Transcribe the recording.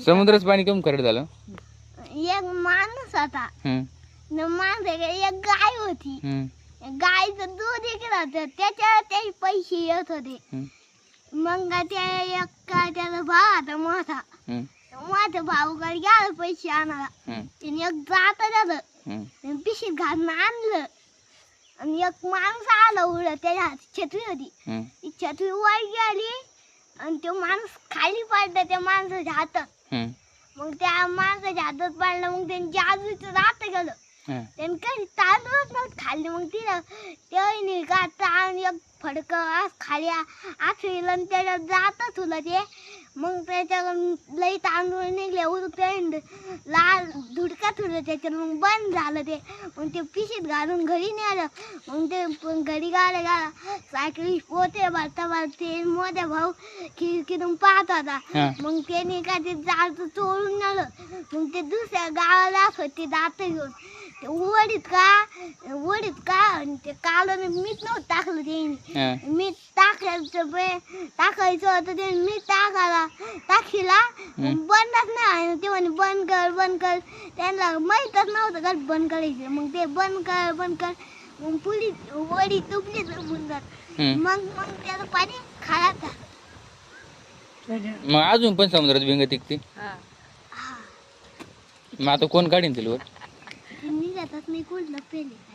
समुद्राचं पाणी कमी खरड झालं. एक माणूस होता एक गाय होती. गायचं दूध एक होतं त्याच्या त्याचे पैसे येत होते. मग त्याचा भाव होता मोठा. माझ्या भाऊकडे गेला पैसे आणायला. त्याने एक जात झालं पिशीत घालून आणलं आणि एक माणूस आला उडत त्याच्या हाती छत्री होती. ती छत्री वर गेली आणि तो माणूस खाली पडला त्या माणसाच्या हातात. मग त्या माणसाच्या हातात पडला. मग त्यांनी जादूचं राहत गेलं. त्याने काही तांदूळच नव्हतं खाल्ले. मग तिला त्याने का ताण एक फडक खाली आखरीला आणि त्याच्यात जातच होलं ते. मग त्याच्या लई तांदूळ निघले लाल धुडकात होतं त्याच्यात. मग बंद झालं ते. मग ते पिशीत घालून घरी नेलं. मग ते घरी गाला सायकली पोते भरता भरते मोठ्या भाऊ खिडकीतून पाहत होता. मग त्याने का ते जात चोळून नेलं. मग ते दुसऱ्या गावाला होते दात घेऊन वडीत का आणि ते कालने मीठ नव्हतं टाकलं त्याने. मीठ टाकायचं होतं ते मीठ टाकीला बंदच नाही. ते म्हणे बंद कर. त्यांना माहीतच नव्हतं का बंद करायचं. मग ते बंद कर मग पुली वडी तुपली समुद्रात. मग त्याचं पाणी खायचं. मग अजून पण समुद्रात भिंग टिकते. मग आता कोण काढीन तिला? निघतच नाही कुठलं पेले.